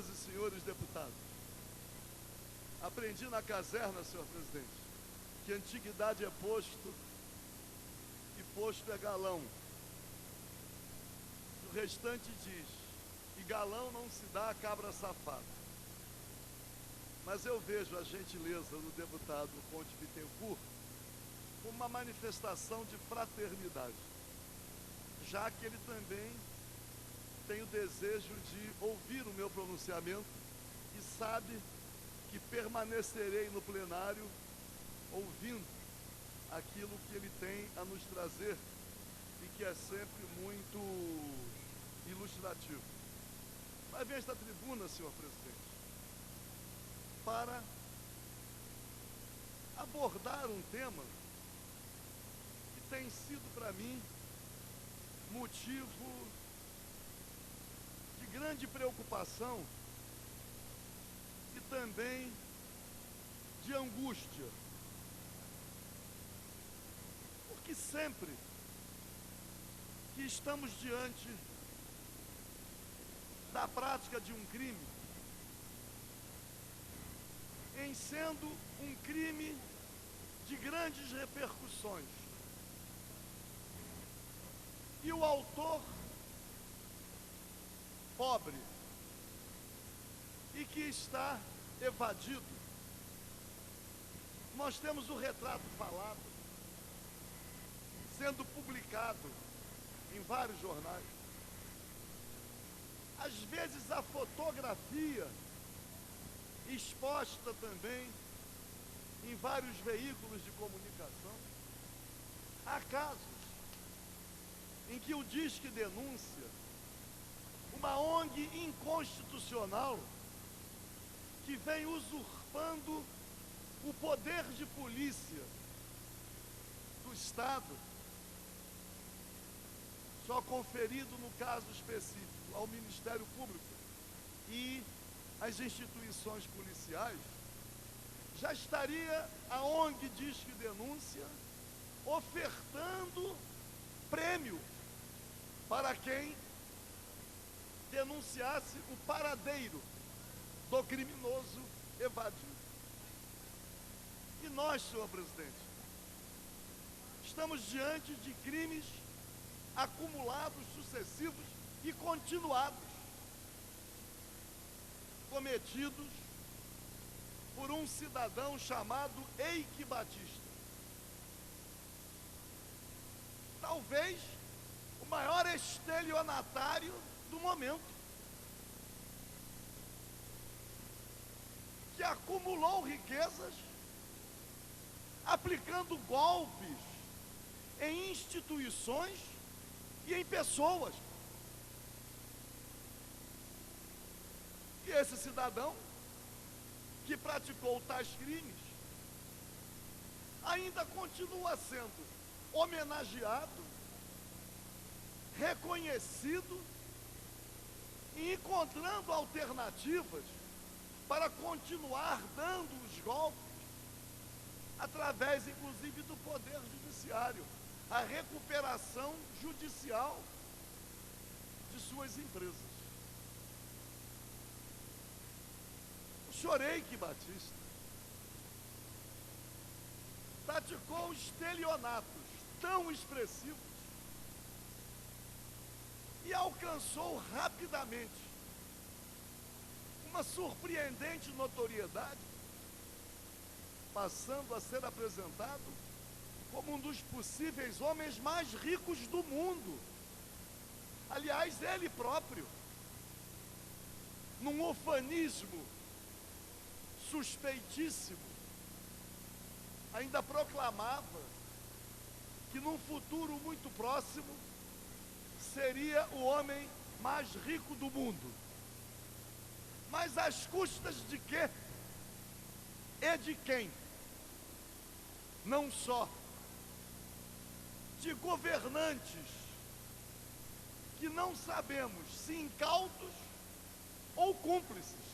Senhoras e senhores deputados, aprendi na caserna, senhor presidente, que antiguidade é posto e posto é galão. O restante diz que galão não se dá a cabra safada. Mas eu vejo a gentileza do deputado Conde Bittencourt como uma manifestação de fraternidade, já que ele também tem o desejo de ouvir o meu pronunciamento e sabe que permanecerei no plenário ouvindo aquilo que ele tem a nos trazer e que é sempre muito ilustrativo. Mas vem esta tribuna, senhor presidente, para abordar um tema que tem sido para mim motivo de grande preocupação e também de angústia. Porque sempre que estamos diante da prática de um crime, em sendo um crime de grandes repercussões, e o autor pobre e que está evadido, nós temos o retrato falado sendo publicado em vários jornais. Às vezes a fotografia exposta também em vários veículos de comunicação. Há casos em que o Disque Denúncia, uma ONG inconstitucional que vem usurpando o poder de polícia do Estado, só conferido no caso específico ao Ministério Público e às instituições policiais, já estaria a ONG Disque Denúncia ofertando prêmio para quem denunciasse o paradeiro do criminoso evadido. E nós, senhor presidente, estamos diante de crimes acumulados, sucessivos e continuados, cometidos por um cidadão chamado Eike Batista. Talvez o maior estelionatário do momento, que acumulou riquezas aplicando golpes em instituições e em pessoas. E esse cidadão que praticou tais crimes ainda continua sendo homenageado, reconhecido e encontrando alternativas para continuar dando os golpes através, inclusive, do Poder Judiciário, a recuperação judicial de suas empresas. O senhor Eike Batista praticou estelionatos tão expressivos e alcançou rapidamente uma surpreendente notoriedade, passando a ser apresentado como um dos possíveis homens mais ricos do mundo. Aliás, ele próprio, num ufanismo suspeitíssimo, ainda proclamava que num futuro muito próximo seria o homem mais rico do mundo. Mas às custas de quê? E de quem? Não só de governantes que não sabemos se incautos ou cúmplices,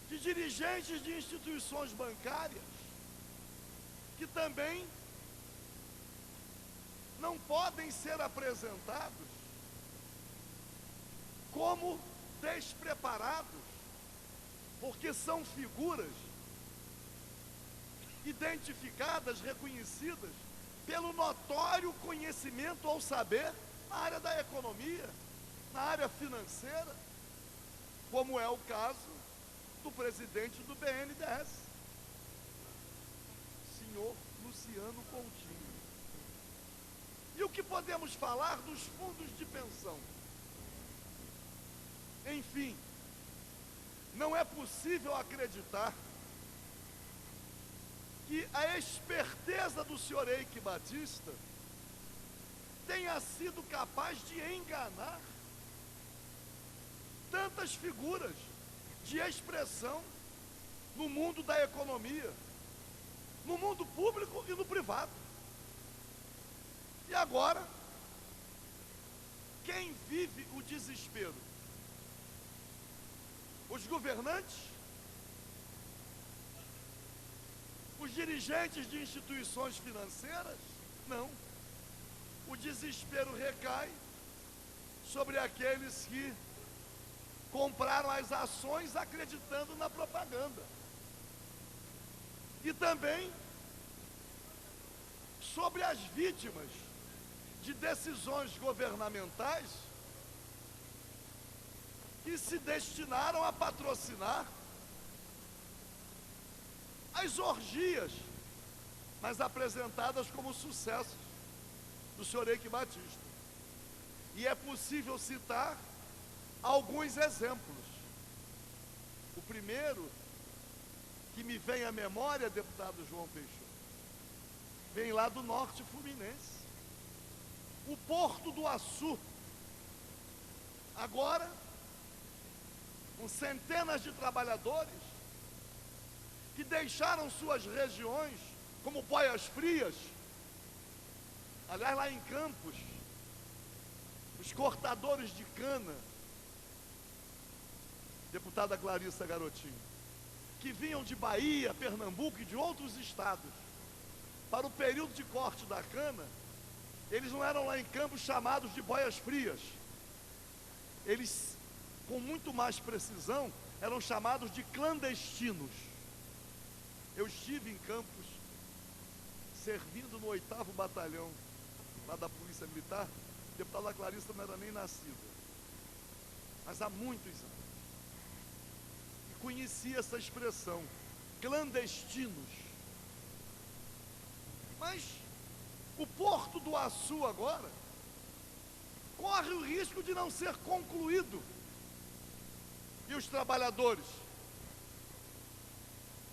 de dirigentes de instituições bancárias que também não podem ser apresentados como despreparados, porque são figuras identificadas, reconhecidas pelo notório conhecimento ou saber na área da economia, na área financeira, como é o caso do presidente do BNDES, senhor Luciano Coutinho. E o que podemos falar dos fundos de pensão? Enfim, não é possível acreditar que a esperteza do senhor Eike Batista tenha sido capaz de enganar tantas figuras de expressão no mundo da economia, no mundo público e no privado. E agora, quem vive o desespero? Os governantes? Os dirigentes de instituições financeiras? Não. O desespero recai sobre aqueles que compraram as ações acreditando na propaganda. E também sobre as vítimas de decisões governamentais que se destinaram a patrocinar as orgias, mas apresentadas como sucessos do senhor Eike Batista. E é possível citar alguns exemplos. O primeiro que me vem à memória, deputado João Peixoto, vem lá do norte fluminense. O Porto do Açu, agora, com centenas de trabalhadores que deixaram suas regiões como boias frias. Aliás, lá em Campos, os cortadores de cana, deputada Clarissa Garotinho, que vinham de Bahia, Pernambuco e de outros estados para o período de corte da cana, eles não eram lá em Campos chamados de boias frias. Eles, com muito mais precisão, eram chamados de clandestinos. Eu estive em Campos, servindo no 8º Batalhão, lá da Polícia Militar. A deputada Clarissa não era nem nascida, mas há muitos anos. E conhecia essa expressão, clandestinos. Mas o Porto do Açu agora corre o risco de não ser concluído. E os trabalhadores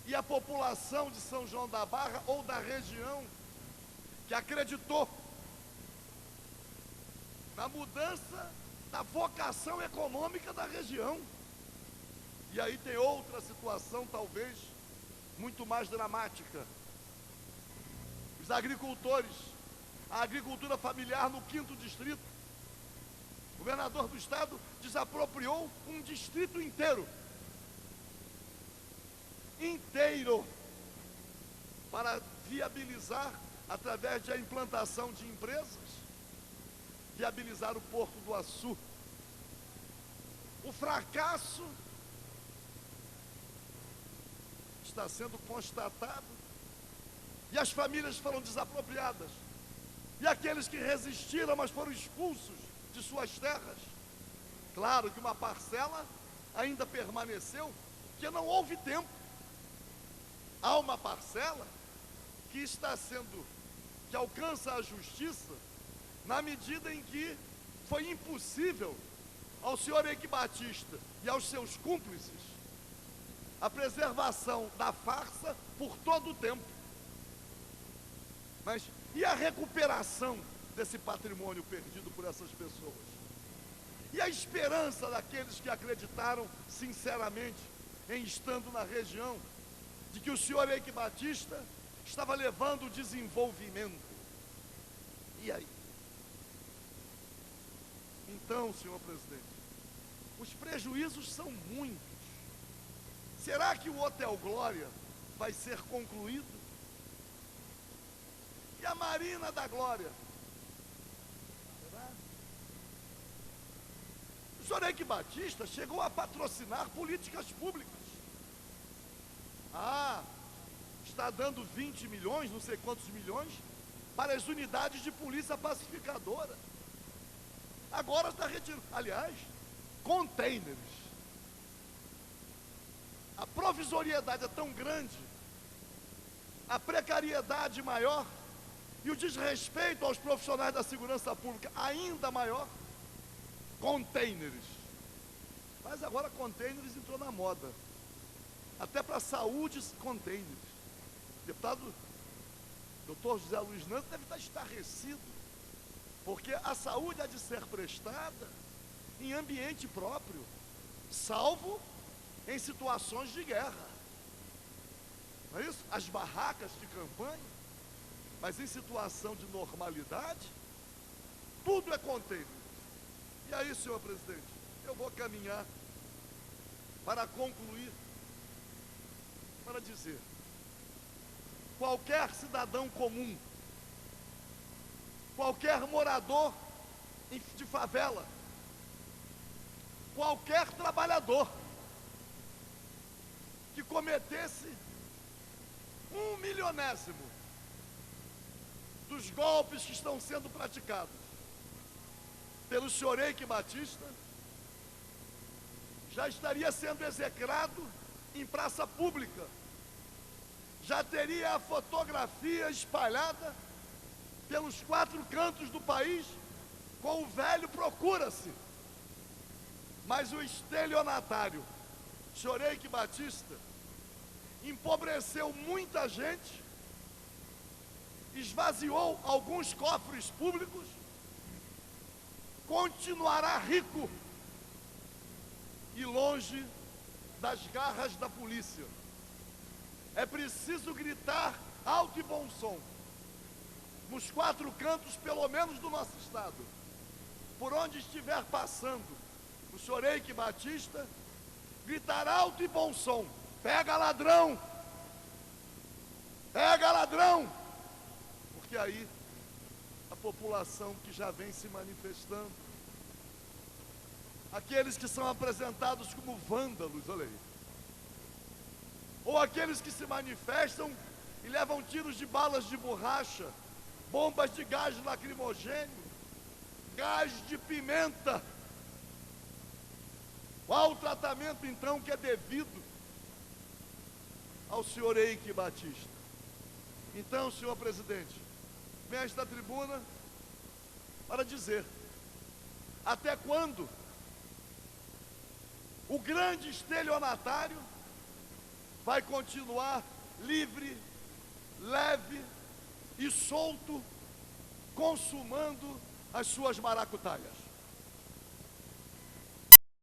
e a população de São João da Barra ou da região que acreditou na mudança da vocação econômica da região. E aí tem outra situação, talvez muito mais dramática. Os agricultores, a agricultura familiar no 5º distrito, o governador do estado desapropriou um distrito inteiro para viabilizar, através da implantação de empresas, viabilizar o Porto do Açu. O fracasso está sendo constatado e as famílias foram desapropriadas. E aqueles que resistiram, mas foram expulsos de suas terras. Claro que uma parcela ainda permaneceu, porque não houve tempo. Há uma parcela que que alcança a justiça na medida em que foi impossível ao senhor Eike Batista e aos seus cúmplices a preservação da farsa por todo o tempo. Mas e a recuperação desse patrimônio perdido por essas pessoas? E a esperança daqueles que acreditaram sinceramente em estando na região, de que o senhor Eike Batista estava levando o desenvolvimento? E aí? Então, senhor presidente, os prejuízos são muitos. Será que o Hotel Glória vai ser concluído? E a Marina da Glória? Será? Os senhor Eike Batista chegou a patrocinar políticas públicas. Está dando 20 milhões, não sei quantos milhões, para as unidades de polícia pacificadora. Agora está retirando, aliás, containers. A provisoriedade é tão grande, a precariedade maior e o desrespeito aos profissionais da segurança pública ainda maior. Containers. Mas agora containers entrou na moda. Até para a saúde, containers. O deputado Dr. José Luiz Nantes deve estar estarrecido, porque a saúde há de ser prestada em ambiente próprio, salvo em situações de guerra. Não é isso? As barracas de campanha, mas em situação de normalidade, tudo é container. E aí, senhor presidente, eu vou caminhar para concluir, para dizer: qualquer cidadão comum, qualquer morador de favela, qualquer trabalhador que cometesse 1/1000 dos golpes que estão sendo praticados pelo senhor Eike Batista, já estaria sendo execrado em praça pública, já teria a fotografia espalhada pelos 4 cantos do país com o velho procura-se. Mas o estelionatário, senhor Eike Batista, empobreceu muita gente, esvaziou alguns cofres públicos, continuará rico e longe das garras da polícia. É preciso gritar alto e bom som, nos 4 cantos, pelo menos, do nosso estado, por onde estiver passando o senhor Eike Batista, gritar alto e bom som: pega ladrão! Pega ladrão! Porque aí a população que já vem se manifestando, aqueles que são apresentados como vândalos, olha aí, ou aqueles que se manifestam e levam tiros de balas de borracha, bombas de gás lacrimogêneo, gás de pimenta. Qual o tratamento então que é devido ao senhor Eike Batista? Então, senhor presidente, venho a esta tribuna para dizer: até quando o grande estelionatário vai continuar livre, leve e solto, consumando as suas maracutaias?